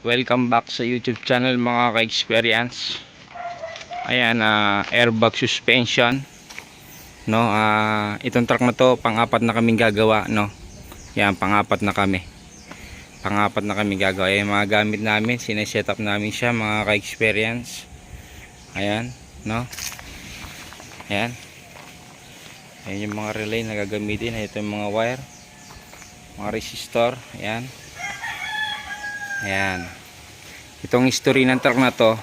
Welcome back sa YouTube channel mga ka-experience. Ayan, airbag suspension, no? Itong truck na to, pang-apat na kaming gagawa, no? Yan, pang-apat na kami. Pang-apat na kami gagawa. Ayan, mga gamit namin, sineset up namin siya mga ka-experience. Ayan, no? Ayan. Ayan yung mga relay na gagamitin. Ito yung mga wire, mga resistor. Ayan. Ayan. Itong history ng truck na to,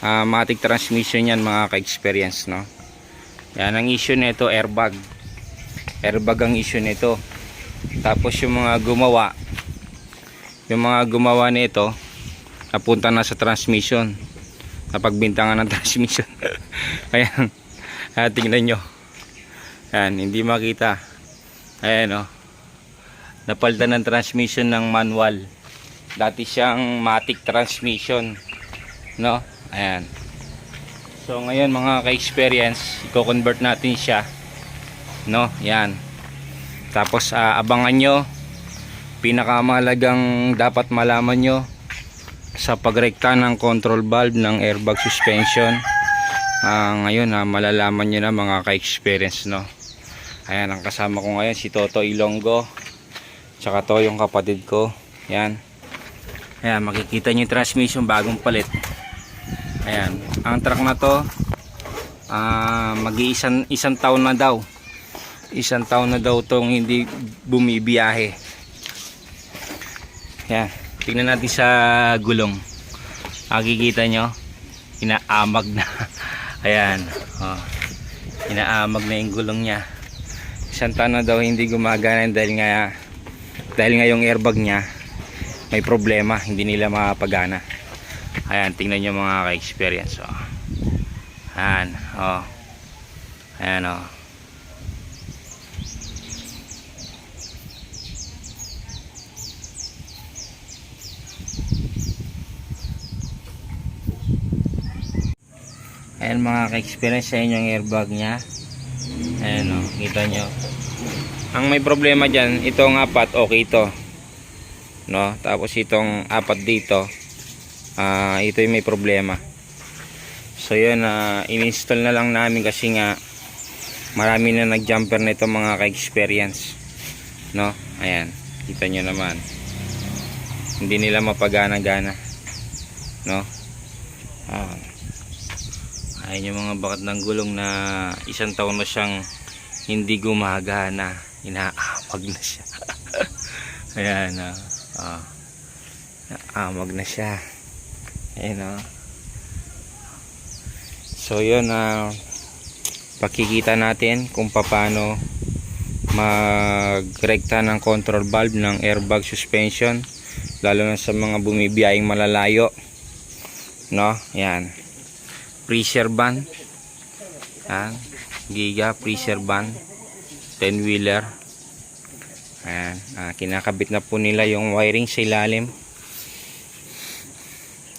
matic transmission yan mga ka-experience, no? Yan ang issue nito, airbag. Airbag ang issue nito. Tapos yung mga gumawa nito, napunta na sa transmission. Napagbintangan ng transmission. Ayan. Tingnan nyo. Ayan, hindi makita. Ayan, oh. Napalitan ng transmission ng manual. Dati siyang matic transmission, no? Ayan. So ngayon mga ka-experience, i-convert natin siya, no? Yan. Tapos abangan nyo, pinakamahalagang dapat malaman nyo sa pagrekta ng control valve ng airbag suspension. Ngayon malalaman nyo na mga ka-experience, no? Ayan, ang kasama ko ngayon si Toto Ilonggo, tsaka to yung kapatid ko. Yan. Ayan, makikita nyo yung transmission, bagong palit. Ayan, ang truck na to isang taon na daw. Isang taon na daw tong hindi bumibiyahe. Ayan, tingnan natin sa gulong. Makikita nyo, inaamag na. Ayan, oh, inaamag na yung gulong nya. Isang taon na daw hindi gumagana dahil nga yung airbag nya may problema, hindi nila mapagana. Ayan, tingnan nyo mga ka-experience, oh. Ayan, oh. Ayan, oh. Ayan mga ka-experience, sa inyo yung airbag nya. Ayan, oh, kita nyo. Ang may problema dyan, itong apat, okay ito, no? Tapos itong apat dito, ito yung may problema. So yun, in-install na lang namin kasi nga marami na nag-jumper na ito mga ka-experience, no? Ayan, kita nyo naman, hindi nila mapagana-gana, no? Ayan yung mga bakat ng gulong na isang taon na siyang hindi gumagana, inaamag na siya. Ayan, amag na siya. Ayan, so yun, pakikita natin kung paano magrekta ng control valve ng airbag suspension, lalo na sa mga bumibiyahing malalayo, no? Ayan, pressure band, Giga pressure band 10 wheeler. Ayan, kinakabit na po nila yung wiring sa ilalim.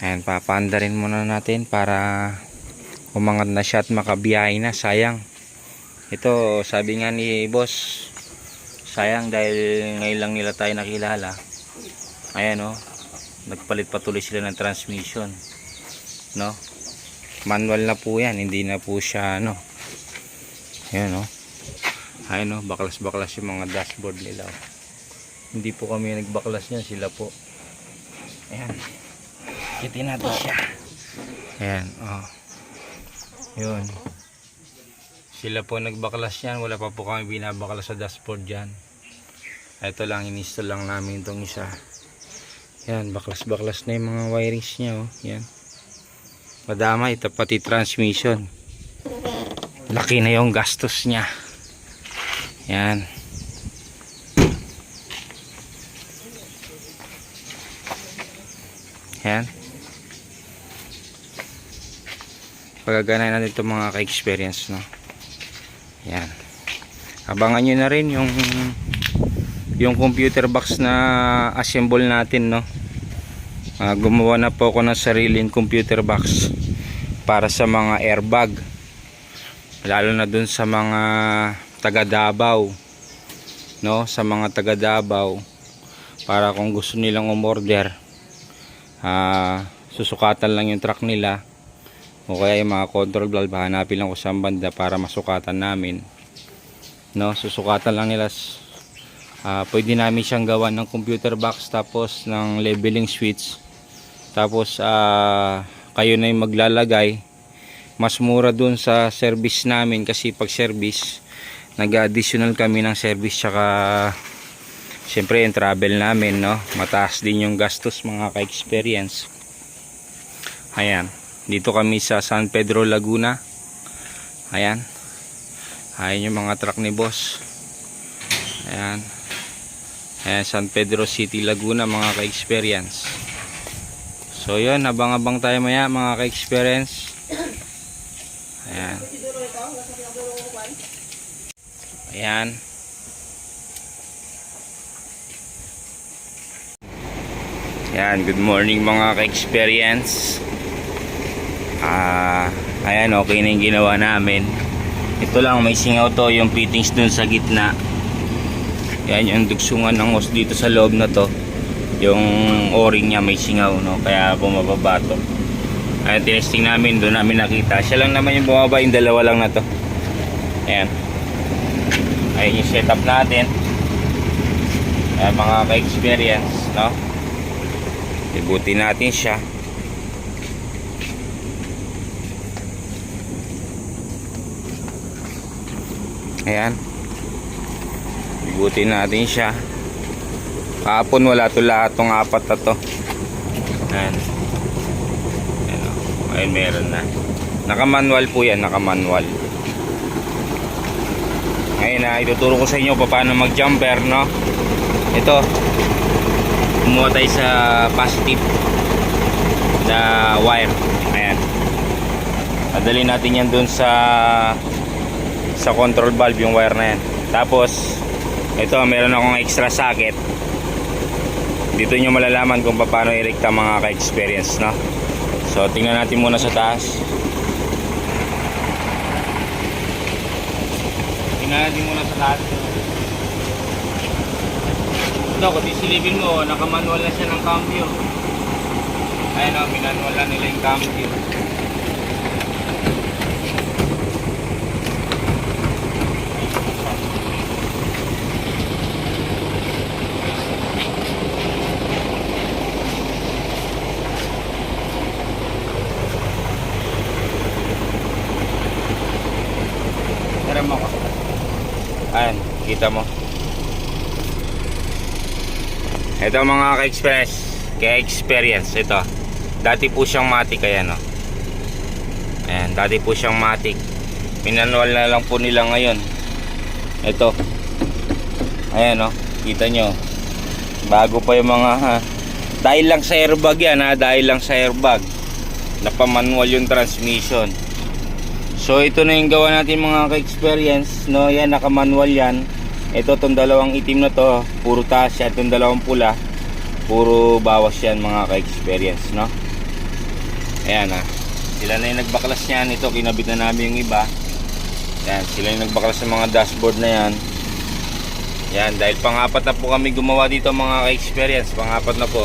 Ayan, papaanda rin muna natin para umangat na siya at makabiyahe na. Sayang, ito sabi nga ni boss, sayang dahil ngayon lang nila tayo nakilala. Ayan, oh, nagpalit patuloy sila ng transmission, no? Manual na po yan, hindi na po siya, no? Ayan, oh. Ayan, oh, baklas-baklas yung mga dashboard nila, oh. Hindi po kami nagbaklas niyan, sila po. Ayan, kitin natin siya. Ayan, oh, yun, sila po nagbaklas yan, wala pa po kami binabaklas sa dashboard dyan. Ito lang, in-install lang namin itong isa. Ayan, baklas-baklas na yung mga wirings nya, oh. Ayan, madama, ito pati transmission, laki na yung gastos nya. Yan. Yan. Pagaganahin natin itong mga ka-experience, no? Yan. Abangan nyo na rin yung computer box na assemble natin, no? Gumawa na po ako ng sariling computer box para sa mga airbag, lalo na dun sa mga taga Davao, no? Sa mga taga Davao, para kung gusto nilang umorder susukatan lang yung truck nila o kaya yung mga control valve, hanapin lang ko sa banda para masukatan namin, no? Susukatan lang nila. Pwede namin siyang gawa ng computer box, tapos ng leveling switch, tapos kayo na yung maglalagay. Mas mura dun sa service namin, kasi pag service nag-additional kami ng service, tsaka syempre yung travel namin, no? Mataas din yung gastos mga ka-experience. Ayan, dito kami sa San Pedro, Laguna. Ayan, ayan yung mga truck ni boss. Ayan, ayan, San Pedro City, Laguna mga ka-experience. So yun, abang-abang tayo maya mga ka-experience. Ayan. Ayan. Ayan, good morning mga ka-experience. Ayan, okay na yung ginawa namin. Ito lang, may singaw to, yung fittings dun sa gitna. Ayan, yung dugsungan ng hose dito sa loob na to. Yung o-ring niya may singaw, no? Kaya bumababa to. Ayan, tinesting namin, doon namin nakita. Siya lang naman yung bumaba, yung dalawa lang na to. Ayan. Ayan yung setup natin. Ayan mga ka-experience, no? Ibutin natin siya. Ayan. Ibutin natin siya. Kahapon wala to lahat tong apat na to. Ayan. Ayan, ayun, meron na. Naka-manual po yan, naka-manual. Ngayon ituturo ko sa inyo paano mag-jumper, no? Ito, kumuha tayo sa positive na wire. Ayan, adalhin natin yan dun sa control valve, yung wire na yan. Tapos ito, meron akong extra socket. Dito nyo malalaman kung paano i-recta mga ka-experience, no? So tingnan natin muna sa taas. Tingnan natin muna sa taas. Ito, kung isilipin mo, naka-manual na siya ng cambio. Ayan o, minanual na nila yung cambio. Tara mo ko. Ayan, kita mo. Ito mga ka-experience, ito. Dati po siyang matic, ayan o. Ayan, dati po siyang matic. Minanual na lang po nila ngayon. Ito. Ayan o, kita nyo. Bago pa yung mga dahil lang sa airbag yan ha, dahil lang sa airbag. Napamanual yung transmission. So ito na yung gawa natin mga ka-experience, no? Yan, naka-manual yan. Ito, itong dalawang itim na to, puro taas yan. Itong dalawang pula, puro bawas yan mga ka-experience, no? Ayan ha, sila na yung nagbaklas yan. Ito, kinabit na namin yung iba. Ayan, sila yung nagbaklas ng mga dashboard na yan. Ayan, dahil pang-apat na po kami gumawa dito mga ka-experience. Pang-apat na po.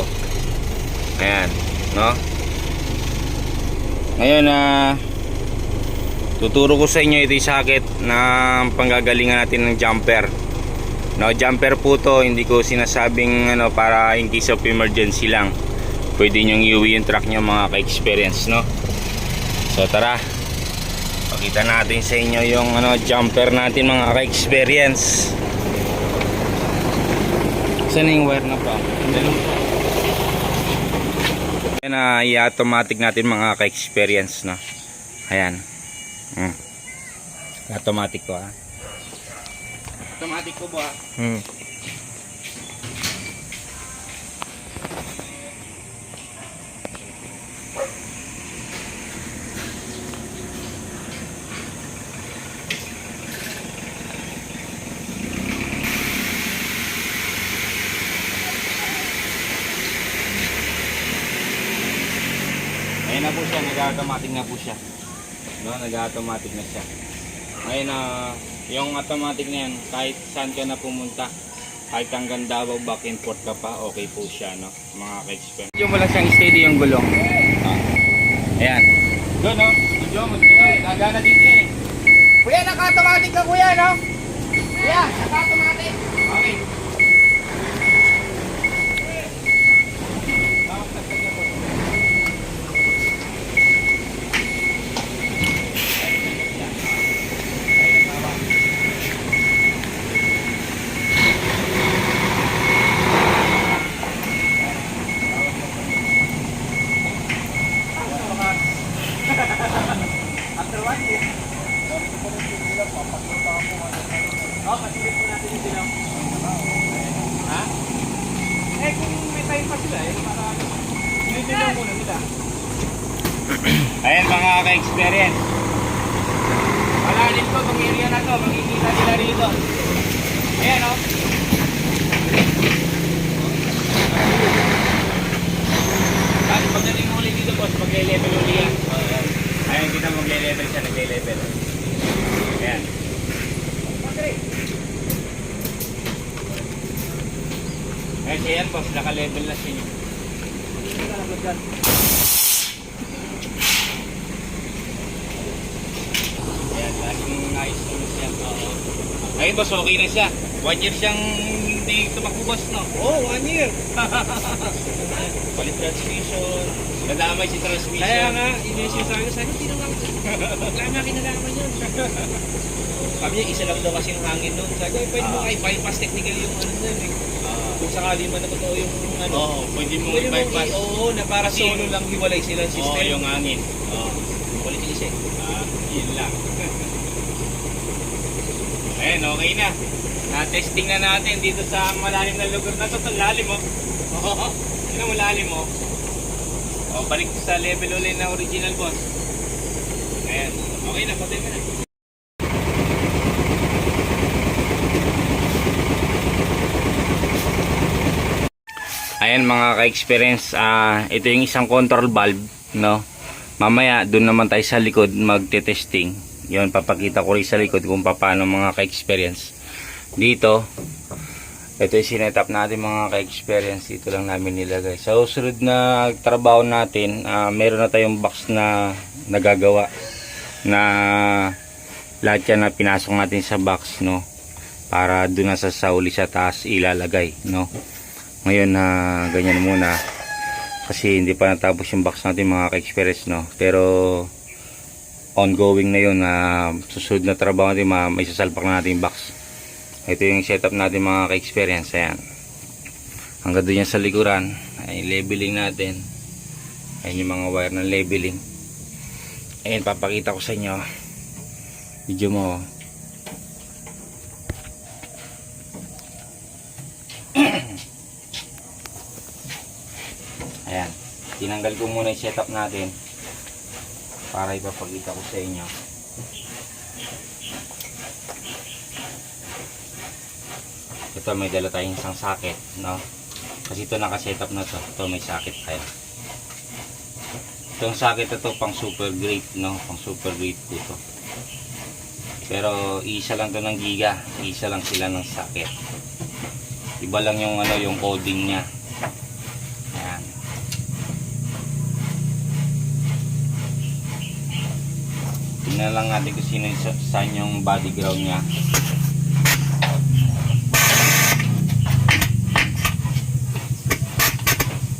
Ayan, no? Ngayon tuturo ko sa inyo ito yung socket na panggagalingan natin ng jumper. No, jumper po to, hindi ko sinasabing para in case of emergency lang. Pwede nyong iuwi yung truck nyo mga ka-experience, no? So tara, pakita natin sa inyo yung jumper natin mga ka-experience. Saan yung wire na pa? Yan i-automatic natin mga ka-experience, no? Ayan. Automatic to ha. Automatic po ba? Ayan na po siya, nag-automatic na po siya. No, nag-automatic na siya. Ngayon yung automatic na yan, kahit saan ka na pumunta, Kahit hanggang Davao back and forth ka pa, okay po siya, no? Mga ka-experience. Medyo mo lang siyang steady yung gulong. Ayan. Doon, no? Medyo mo, nagana dito eh. Kuya, naka-automatic ka kuya, no? Kuya, naka-automatic. Okay. After 1 year. Oh, pasilip po natin yung dilaw. Ha? Eh, kung may time pa sila, eh, para dinidilaw muna nila. Ayan mga ka-experience. Malalim to, itong area na to, makikita nila rito. Ayan, oh. Kasi pagdating mo ulit dito, boss, magle-level ulit yan. Ayan, kita magle-level siya, nagle-level. Ayan. Ayan siya yan, boss, naka-level na siya. Ayan, laging nice tulos yan. Ayun, boss, okay na siya. 1 year siyang hindi tumakbo, boss, no? Oh, 1 year. Palit transmission. Nadamay si transmission. Kaya nga, inisip sa akin, sabi, hindi naman. Wala na kinalaman yun. Sabi niya, isa lang daw kasi yung hangin nun. Sabi ko, pwede mo kay bypass technical yung ano nun eh. Kung sakali man na totoo yung ano. Oo, pwede mo Pwede mo i-bypass. oo, na para Kasi- solo lang hiwalay silang system. Oo, yung hangin. Oo. Palit yung isa eh. Yun lang. Ayan, okay na. Na-testing na natin dito sa malalim na lugar na to. Ito, lalim mo. Oo, yun ang malalim mo. O, balik sa level ulit na original, boss. Ayan, okay na, patay mo na. Ayan mga ka-experience, ito yung isang control valve, no? Mamaya doon naman tayo sa likod magte-testing. Yun, papakita ko rin sa likod kung paano mga ka-experience. Dito, ito yung sinetap natin mga ka-experience. Dito lang namin nilagay. Sa susunod na trabaho natin, meron na tayong box na nagagawa na lahat yan na pinasok natin sa box, no? Para doon na sa sauli sa taas ilalagay, no? Ngayon na ganyan muna kasi hindi pa natapos yung box natin mga ka-experience, no? Pero ongoing na yun na susunod na trabaho natin, may sasalpak na natin yung box. Ito yung setup natin mga ka-experience. Ayan, hanggang doon yan sa likuran ay leveling natin. Ayan yung mga wire ng leveling. Ayan, papakita ko sa inyo video mo. Ayan, tinanggal ko muna yung setup natin para ipapakita ko sa inyo. Ito, may dala tayong isang socket, no? Kasi ito naka-setup na to. Ito may socket tayo. Itong socket ito pang super grade, no? Pang super grade po ito. Pero isa lang to ng giga, isa lang sila ng socket. Iba lang yung ano, yung coding niya. Ayan. Tingnan lang natin kung sino saan yung body ground niya.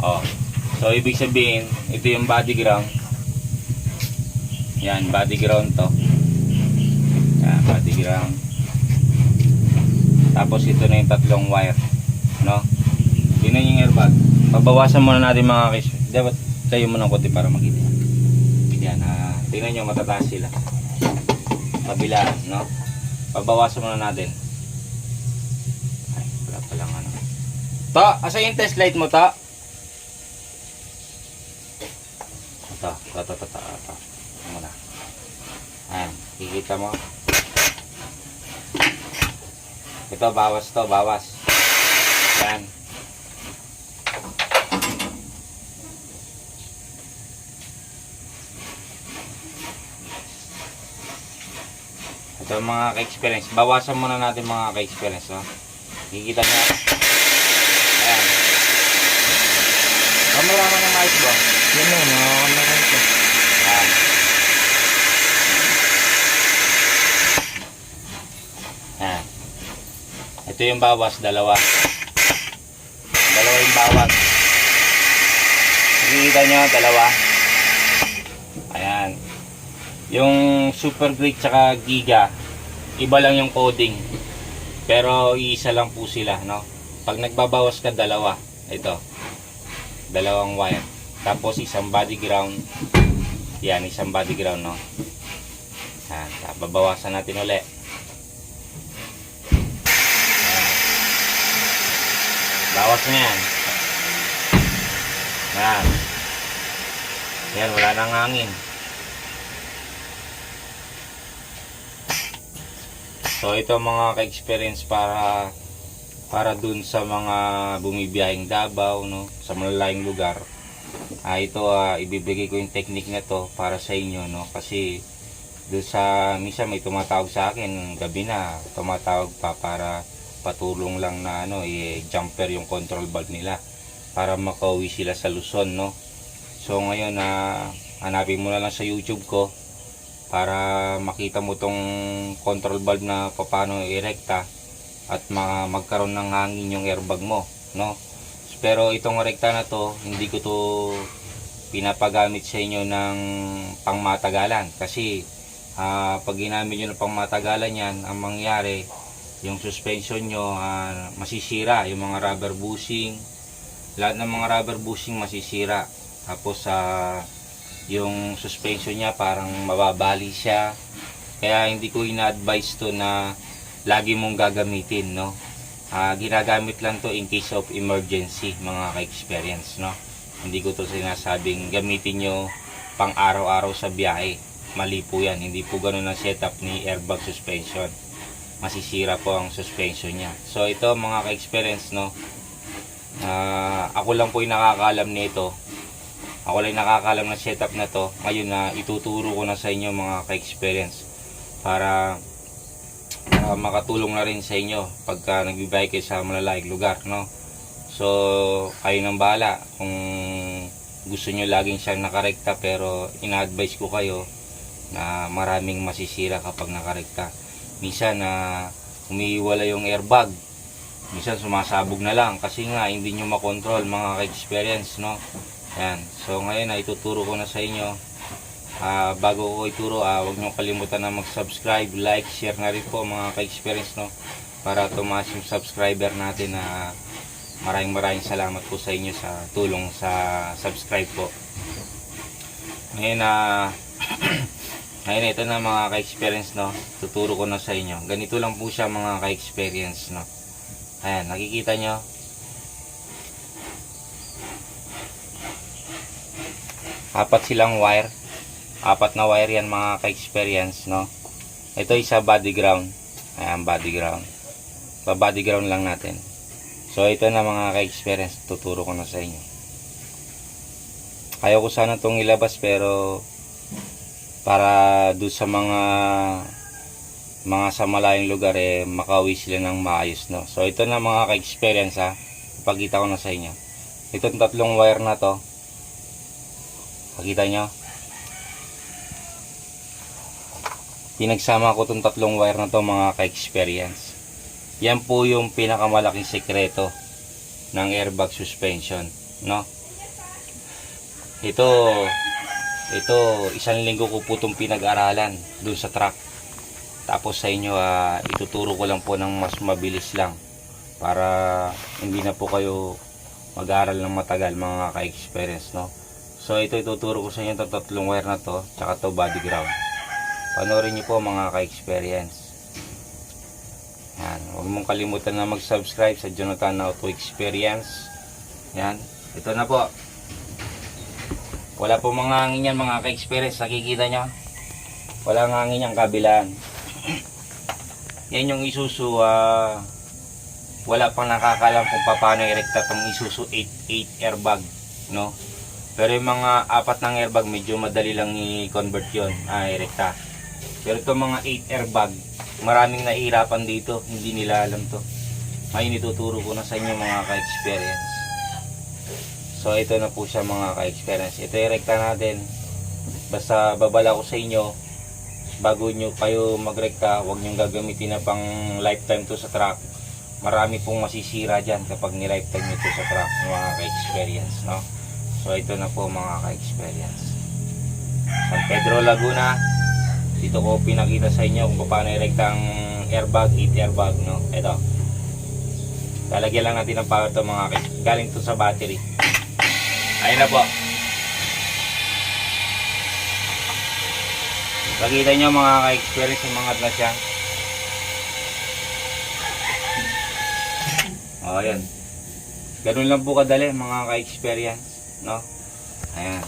Oh. So ibig sabihin, ito yung body ground. Yan, body ground to. Yan, body ground. Tapos ito na yung tatlong wire, no? Tingnan yung airbag. Pabawasan muna natin mga kais. Dapat tayo muna ng konti para makita. Yan, tingnan nyo, matataas sila. Kabila, no? Pabawasan muna natin. Ay, wala palang ano. To, asa yung test light mo, to? Ito. Muna. Ayan, kikita mo. Ito, bawas to, bawas. Yan. Ito mga ka-experience. Bawasan muna natin mga ka-experience, no? Kikita nyo. Ayan. Kameraman ng mais ba? Yan o, nakakamera ito. Ayan. Ayan. Ito yung bawas, dalawa. Dalawa yung bawas. Nakikita nyo, dalawa. Ayan. Yung Super Great tsaka Giga, iba lang yung coding. Pero iisa lang po sila, no? Pag nagbabawas ka, dalawa. Ito. Dalawang wire. Tapos isang body ground. Yan, isang body ground, no? Ayan. Babawasan natin ulit. Bawas na yan. Yan. Yan, wala nang hangin. So ito mga ka-experience para dun sa mga bumibiyahing Davao, no, sa malalayong lugar. Ito ibibigay ko yung technique na to para sa inyo, no, kasi dun sa minsan may tumatawag sa akin gabi na, tumatawag pa para patulong lang na i-jumper yung control valve nila para makauwi sila sa Luzon, no. So ngayon hanapin mo na lang sa YouTube ko para makita mo tong control valve na paano i-rekta at magkaroon ng hangin yung airbag mo, no. Pero itong rekta na to, hindi ko to pinapagamit sa inyo ng pangmatagalan kasi pag ginamit nyo ng pangmatagalan yan, ang mangyari yung suspension nyo masisira, yung mga rubber bushing, lahat ng mga rubber bushing masisira. Tapos yung suspension niya parang mababali siya, kaya hindi ko ina-advise to na lagi mong gagamitin, no. Ginagamit lang to in case of emergency, mga ka-experience, no. Hindi ko to sinasabing gamitin nyo pang araw-araw sa biyahe, mali po yan. Hindi po ganun ang setup ni airbag suspension, masisira po ang suspension niya. So ito mga ka-experience, no, ako lang po yung nakakaalam nito. Ako lang nakakaalam na setup na to. Ngayon na ituturo ko na sa inyo mga ka-experience para makatulong na rin sa inyo pagka nagbibiyahe kayo sa malalayong lugar, no. So kayo nang bahala kung gusto nyo laging siyang nakarekta, pero ina-advise ko kayo na maraming masisira kapag nakarekta. Minsan umiiwala yung airbag, minsan sumasabog na lang kasi nga hindi nyo makontrol, mga ka-experience, no. Yan. So ngayon ituturo ko na sa inyo. Bago ko ituro, huwag nyo kalimutan na mag-subscribe, like, share na rin po mga ka-experience, no, para tumaas yung subscriber natin. Maraming salamat po sa inyo sa tulong sa subscribe po. Ngayon ngayon ito na mga ka-experience, no, tuturo ko na sa inyo. Ganito lang po siya mga ka-experience, no. Ayan, nakikita nyo. Apat silang wire. Apat na wire yan mga ka-experience, no. Ito isa body ground. Ayan, body ground. Body ground lang natin. So ito na mga ka-experience, tuturo ko na sa inyo. Ayaw ko sana itong ilabas, pero para doon sa mga sa malayong lugar makauwi sila ng maayos, no. So ito na mga ka-experience, ipakita ko na sa inyo. Itong tatlong wire na to, nakita nyo, pinagsama ko itong tatlong wire na to mga ka-experience. Yan po yung pinakamalaking sekreto ng airbag suspension, no. Ito isang linggo ko po itong pinag-aralan dun sa truck. Tapos sa inyo ituturo ko lang po ng mas mabilis lang para hindi na po kayo mag-aral ng matagal mga ka-experience, no. So ito ituturo ko sa inyo itong tatlong wire na to, tsaka to body ground. Panoorin nyo po mga ka-experience. Yan, huwag mong kalimutan na mag-subscribe sa Jonathan Auto Experience. Yan, ito na po. Wala po mga hangin yan mga ka-experience, nakikita nyo. Wala nga hangin yung kabilaan. Yan yung Isuzu, wala pang nakakalam kung paano i-rekta itong Isuzu 8 airbag, no. Pero yung mga apat ng airbag medyo madali lang i-convert yun, i-rekta. Pero itong mga 8 airbag, maraming nahihirapan dito, hindi nila alam to. Ngayon ituturo ko na sa inyo mga ka-experience. So ito na po siya mga ka-experience. Ito i-rekta natin. Basta babala ko sa inyo, bago nyo kayo magrekta, huwag nyo gagamitin na pang lifetime to sa truck. Marami pong masisira dyan kapag ni-lifetime nyo to sa truck mga ka-experience, no? So ito na po mga ka-experience. San Pedro, Laguna. Dito ko pinakita sa inyo kung paano i-rekta ang airbag, 8 airbag, no? Ito. Lalagyan lang natin ng power to mga ka-experience. Galing to sa battery. Ayun na po. Pakita nyo mga ka-experience, umangat na siya. O, ayan. Ganun lang po kadali mga ka-experience, no? Ayan.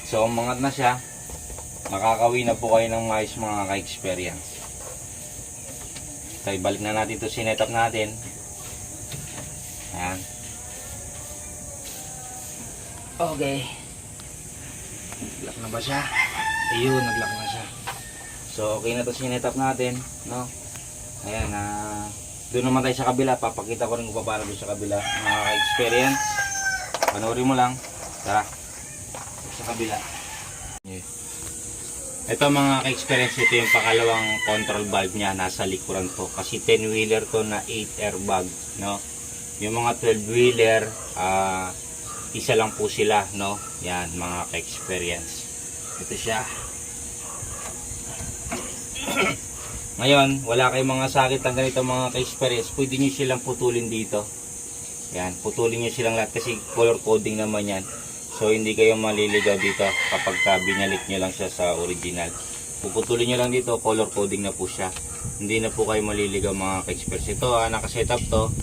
So, umangat na siya. Makakawi na po kayo ng maayos mga ka-experience. So, ibalik na natin ito, sinet-up natin. Ayan. Okay. Nag-lock na ba siya? Ayun, nag-lock na siya. So, okay na ito, sinet-up natin, no? Ayan, doon naman tayo sa kabila. Papakita ko rin kung paano doon sa kabila. Mga ka-experience. Panoorin mo lang. Tara. Sa kabila. Ito mga ka-experience, ito yung pakalawang control valve niya. Nasa likuran to. Kasi 10-wheeler to na 8 airbag, no? Yung mga 12-wheeler, isa lang po sila, no? Yan, mga ka-experience. Ito siya. Ngayon, wala kayong mga sakit ang ganito mga ka-experience. Pwede nyo silang putulin dito. Yan, putulin nyo silang lahat kasi color coding naman yan. So, hindi kayo maliligaw dito kapag binalik nyo lang siya sa original. Puputulin nyo lang dito, color coding na po siya. Hindi na po kayo maliligaw mga ka-experience. Ito, nakasetup to.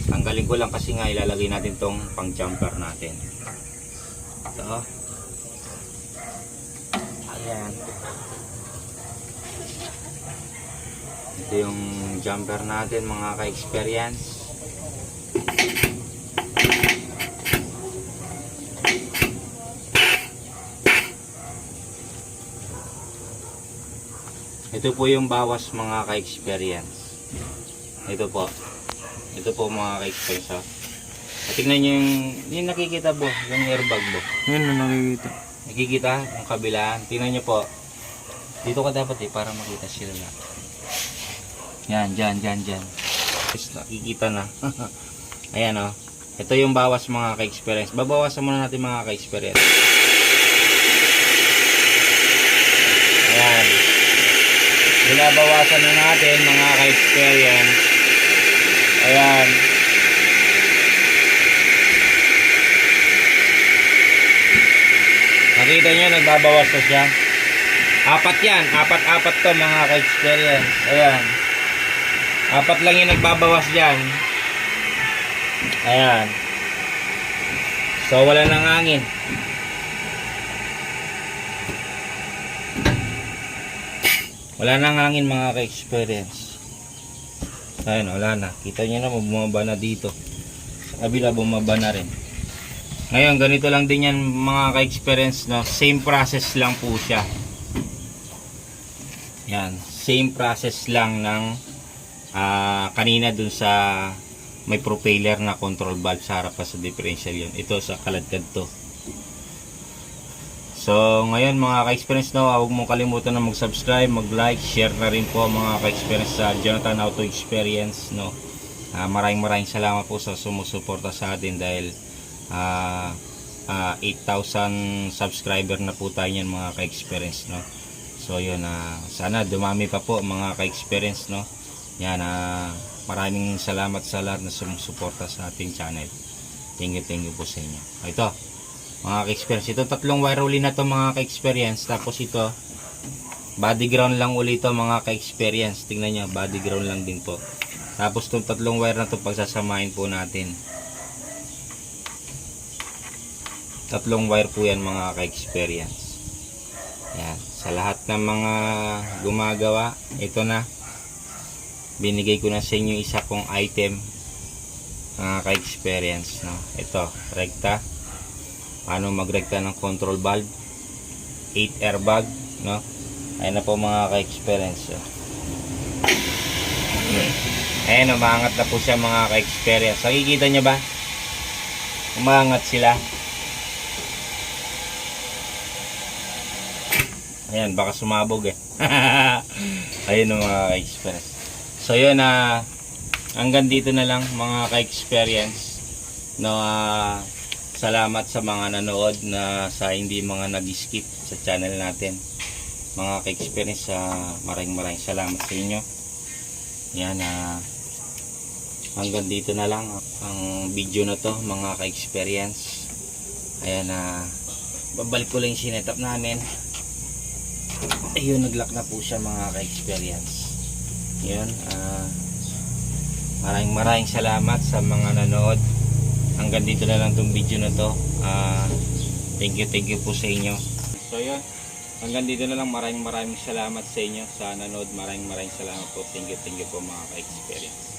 Tanggalin ko lang kasi nga ilalagay natin tong pang jumper natin. Ito. Ayan. Ito yung jumper natin mga ka-experience. Ito po yung bawas mga ka-experience. Ito po. Ito po mga ka-experience. Tingnan nyo yung nakikita po, yung airbag po. Yan na nakikita. Nakikita yung kabila. Tingnan nyo po. Dito ka dapat para makita sila na. Yan, dyan. Nakikita na. Ayan o. Ito yung bawas mga ka-experience. Babawasan muna natin mga ka-experience. Ayan. Binabawasan na natin mga ka-experience. Ayan. Nakita nyo, nagbabawas na siya. Apat yan. Apat to mga ka-experience. Ayan. Apat lang yung nagbabawas dyan. Ayan. So, wala nang hangin. Wala nang hangin mga ka-experience. Ayan, wala na. Kita nyo na, bumaba na dito. Sa kabila, bumaba na rin. Ngayon, ganito lang din yan mga ka-experience, no? Same process lang po siya. Yan. Same process lang ng kanina dun sa may propeller na control valve sa harap pa sa differential yun. Ito sa kaladkad to. So, ngayon mga ka-experience, no, huwag mong kalimutan na mag-subscribe, mag-like, share na rin po mga ka-experience sa Jonathan Auto Experience, no. Maraming salamat po sa sumusuporta sa atin dahil 8,000 subscriber na po tayo yan mga ka-experience, no. So, yun, sana dumami pa po mga ka-experience, no. Yan, maraming salamat sa lahat na sumusuporta sa ating channel. Thank you po sa inyo. Ito mga ka-experience, ito tatlong wire uli na to mga ka-experience. Tapos ito body ground lang uli to mga ka-experience. Tingnan nyo, body ground lang din po. Tapos itong tatlong wire na to pagsasamahin po natin. Tatlong wire po yan mga ka-experience. Yan, sa lahat ng mga gumagawa, ito na, binigay ko na sa inyo isa kong item mga ka-experience, no? Ito, rekta. Paano magrekta ng control valve, 8 airbag, no? Ayun na po mga ka-experience. Ayan, umaangat na po siya mga ka-experience. Nakikita niyo ba? Umaangat sila. Ayan, baka sumabog eh. Ayun ang mga ka-experience. So yun, hanggang dito na lang mga ka-experience. No, salamat sa mga nanood na sa hindi mga nag-skip sa channel natin. Mga ka-experience, maraming salamat sa inyo. Yan, hanggang dito na lang ang video na to mga ka-experience. Ayan, babalik ko lang yung sinetap namin. Ayun, naglock na po siya mga ka-experience. Yun, maraming salamat sa mga nanood. Hanggang dito na lang tong video na to. Thank you po sa inyo. So yun, hanggang dito na lang. Maraming salamat sa inyo sa nanood. Maraming salamat po. Thank you po mga ka-experience.